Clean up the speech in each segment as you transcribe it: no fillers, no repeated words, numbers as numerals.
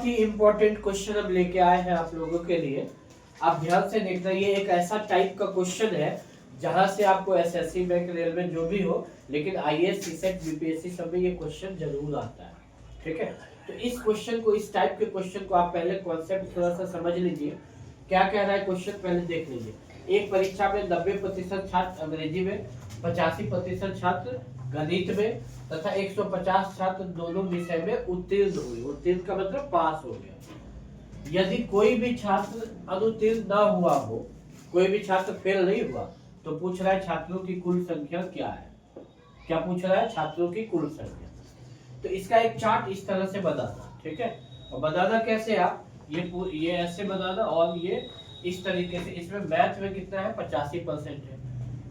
बहुत ही important question हम लेके आए हैं आप लोगों के लिए। आप ध्यान से देखना, ये एक ऐसा टाइप का क्वेश्चन है जहां से आपको एसएससी, बैंक, रेलवे जो भी हो, लेकिन आईएएस, सीसेट, बीपीएससी सब में ये क्वेश्चन जरूर आता है। ठीक है, तो इस क्वेश्चन को, इस टाइप के क्वेश्चन को आप पहले कॉन्सेप्ट थोड़ा सा समझ लीजिए। क्या कह रहा है क्वेश्चन, पहले देख लीजिए। एक परीक्षा में 90% छात्र अंग्रेजी में, 85% छात्र गणित में तथा 150 छात्र दोनों विषय में उत्तीर्ण हुए। उत्तीर्ण का मतलब पास हो गया। यदि कोई भी छात्र अनुत्तीर्ण न हुआ हो, कोई भी छात्र फेल नहीं हुआ, तो पूछ रहा है छात्रों की कुल संख्या क्या है। क्या पूछ रहा है? छात्रों की कुल संख्या। तो इसका एक चार्ट इस तरह से बनाना, ठीक है। और बनाना कैसे आप, ये ऐसे बनाना, और ये इस तरीके से। इसमें मैथ में कितना है? 85% है।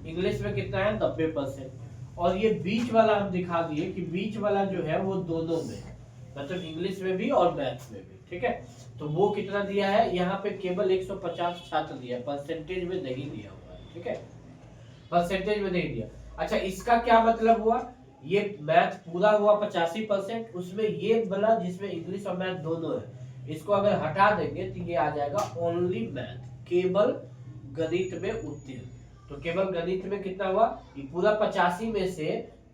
इंग्लिश में कितना है? 90%। और ये बीच वाला हम दिखा दिए कि बीच वाला जो है वो दोनों में है, मतलब इंग्लिश में भी और मैथ में भी। ठीक है, तो वो कितना दिया है? यहाँ पे केवल 150 छात्र दिया है, परसेंटेज में नहीं दिया हुआ है। ठीक है, परसेंटेज में नहीं दिया। अच्छा, इसका क्या मतलब हुआ? ये मैथ पूरा हुआ 85%, उसमें ये वाला जिसमें इंग्लिश और मैथ दोनों है, इसको अगर हटा देंगे तो ये आ जाएगा ओनली मैथ, केवल गणित में उत्तीर्ण। तो केवल गणित में कितना हुआ? ये पूरा 85 में से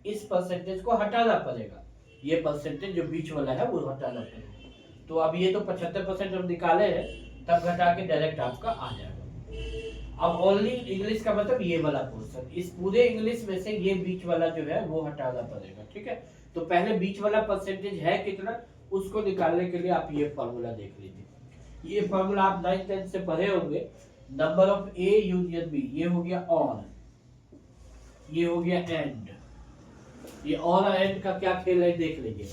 इस परसेंटेज को हटाना पड़ेगा, ये परसेंटेज जो बीच वाला है वो हटाना पड़ेगा। तो अब ये तो 75% हम निकाले हैं, तब घटा के डायरेक्ट आपका आ जाएगा। अब ओनली इंग्लिश का मतलब ये वाला पोर्शन, इस पूरे इंग्लिश में से ये बीच वाला जो है वो हटाना पड़ेगा। ठीक है, तो पहले बीच वाला परसेंटेज है कितना, उसको निकालने के लिए आप ये फॉर्मूला देख लीजिए। ये फॉर्मूला आप 9th 10th से पढ़े होंगे। Number of A union B, ये हो गया और, ये हो गया एंड। ये और एंड का क्या खेल है देख लीजिए।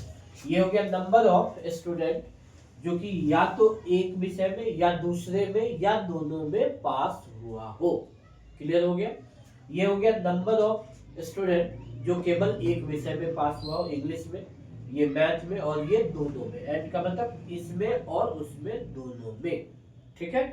ये हो गया नंबर ऑफ स्टूडेंट जो कि या तो एक विषय में या दूसरे में या दोनों में पास हुआ हो। क्लियर हो गया? ये हो गया नंबर ऑफ स्टूडेंट जो केवल एक विषय में पास हुआ हो, इंग्लिश में, ये मैथ में, और ये दोनों में। एंड का मतलब इसमें और उसमें, दोनों में। ठीक है,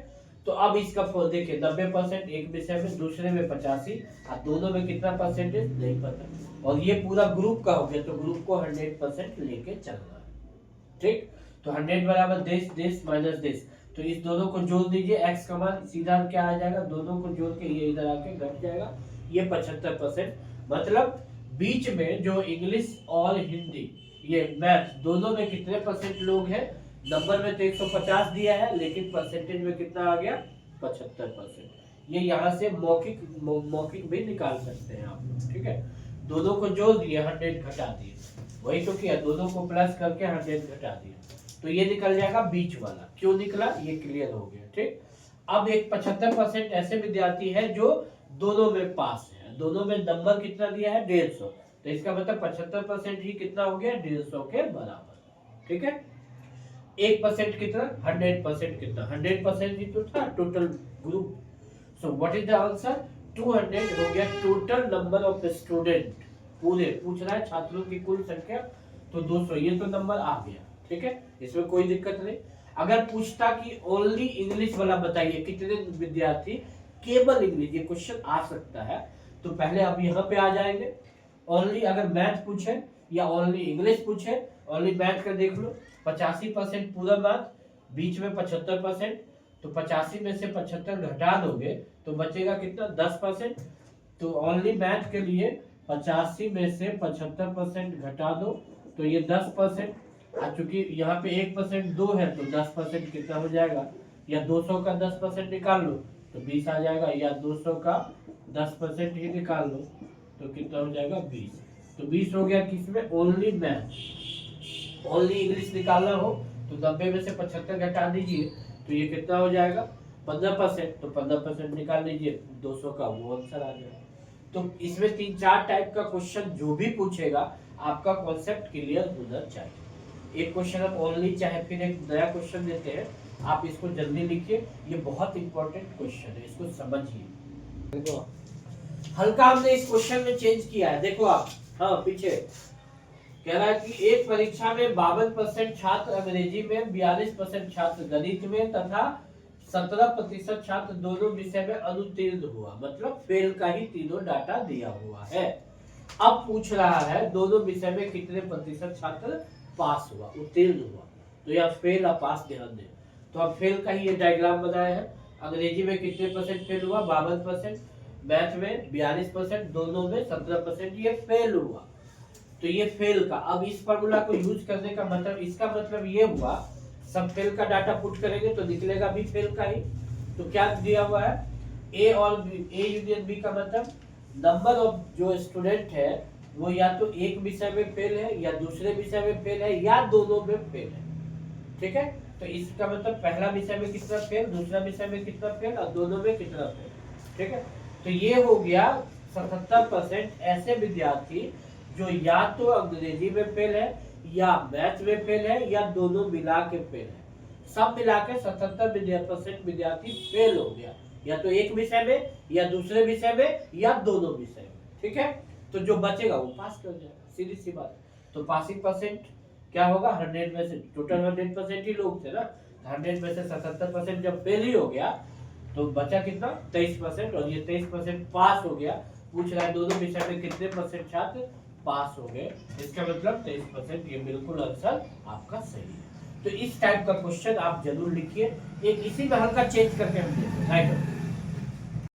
तो अब इसका देखिए 90% एक विषय में, दूसरे में 85, और दोनों में कितना परसेंटेज नहीं पता। और ये पूरा ग्रुप का हो गया, तो ग्रुप को 100% लेके चलना है। ठीक, तो 100 बराबर देश माइनस देश, तो इस दोनों को जोड़ दीजिए। x का मान सीधा क्या आ जाएगा? दोनों को जोड़ के ये इधर आके घट जाएगा। ये 75%, मतलब बीच में जो इंग्लिश और हिंदी, ये मैथ, दोनों में कितने परसेंट लोग हैं? नंबर में तो 150 दिया है, लेकिन परसेंटेज में कितना आ गया? 75%। ये यहाँ से मौखिक भी निकाल सकते हैं आप लोग। ठीक है, दोनों को जोड़ दिए, 100 घटा दिए, वही तो किया, दोनों को प्लस करके 100 घटा दिया, तो ये निकल जाएगा बीच वाला। क्यों निकला? ये क्लियर हो गया। ठीक, अब एक 75% ऐसे विद्यार्थी है जो दोनों में पास है। दोनों में नंबर कितना दिया है? 150, तो इसका मतलब 75% ही कितना हो गया? 150 के बराबर। ठीक है, 1% कितना? 100% कितना? 100% ही तो था total group. So what is the answer? 200 हो गया टोटल नंबर ऑफ स्टूडेंट। पूरे पूछ रहा है छात्रों की कुल संख्या, तो 200, ये तो नंबर आ गया। ठीक है, इसमें कोई दिक्कत नहीं। अगर पूछता कि ओनली इंग्लिश वाला बताइए, कितने विद्यार्थी केवल इंग्लिश, ये क्वेश्चन आ सकता है, तो पहले आप यहाँ पे आ जाएंगे। ओनली अगर मैथ पूछे या ओनली इंग्लिश पूछे, ओनली मैथ का देख लो, 85% पूरा मैथ, बीच में 75%, तो 85 में से 75 घटा दोगे तो बचेगा कितना? 10%। तो ओनली मैथ के लिए 85 में से 75% घटा दो, तो ये 10%। चूंकि यहाँ पे 1% 2 है, तो 10% कितना हो जाएगा? या 200 का 10% निकाल लो तो 20 आ जाएगा, या 200 का 10% ही निकाल लो तो कितना हो जाएगा? 20। तो 20 हो गया किसमें? Only math. ओनली इंग्लिश निकालना हो तो 90 में से 75 घटा दीजिए, तो ये कितना हो जाएगा? 15%। तो 15% निकाल लीजिए, 200 का वो आंसर आ जाएगा। तो इसमें 3-4 टाइप का क्वेश्चन जो भी पूछेगा, आपका कॉन्सेप्ट क्लियर होना चाहिए। एक क्वेश्चन हम ओनली, चाहे फिर एक नया क्वेश्चन देते हैं, आप इसको जल्दी लिखिए, ये बहुत इंपॉर्टेंट क्वेश्चन है, इसको समझिए। देखो हल्का हमने इस क्वेश्चन में चेंज किया है, देखो आप, हाँ पीछे कह रहा है कि एक परीक्षा में 52% छात्र अंग्रेजी में, 42% छात्र गणित में तथा 17% छात्र दोनों विषय में अनुत्तीर्ण हुआ, मतलब फेल का ही तीनों डाटा दिया हुआ है। अब पूछ रहा है दोनों विषय में कितने प्रतिशत छात्र पास हुआ, उत्तीर्ण हुआ। तो यहाँ फेल या पास ध्यान दें। तो अब फेल का ही ये डायग्राम बनाया है। अंग्रेजी में कितने परसेंट फेल हुआ? 52%, मैथ में 42%, दोनों में 17% ये फेल हुआ। तो ये फेल का, अब इस फॉर्मूला को यूज करने का मतलब, इसका मतलब ये हुआ सब फेल का डाटा पुट करेंगे तो निकलेगा भी फेल का ही। तो क्या दिया हुआ है? ए और बी, ए यूनियन बी का मतलब नंबर ऑफ जो स्टूडेंट है वो या तो एक विषय में फेल है या दूसरे विषय में फेल है या दोनों में फेल है। ठीक है, तो इसका मतलब पहला विषय में कितना फेल, दूसरा विषय में कितना फेल और दोनों में कितना फेल। ठीक है, तो ये हो गया 77% ऐसे विद्यार्थी जो या तो अंग्रेजी में फेल है या मैथ में फेल है या दोनों मिला के फेल है। सब मिला के 77% विद्यार्थी फेल हो गया, या तो एक विषय में या दूसरे विषय में या दोनों विषय में। ठीक है, तो जो बचेगा वो पास कर जाएगा, सीधी सी बात। तो पासिंग परसेंट क्या होगा? 100 में से टोटल 100% ही लोग थे ना, 100 में से 77% जब फेल ही हो गया तो बचा कितना? 23%, और ये 23% पास हो गया। पूछ रहा है दोनों विषय में कितने परसेंट छात्र पास हो गए, इसका मतलब 23%। ये बिल्कुल आंसर आपका सही है। तो इस टाइप का क्वेश्चन आप जरूर लिखिए। एक इसी में हल्का चेंज करके हम देखते हैं।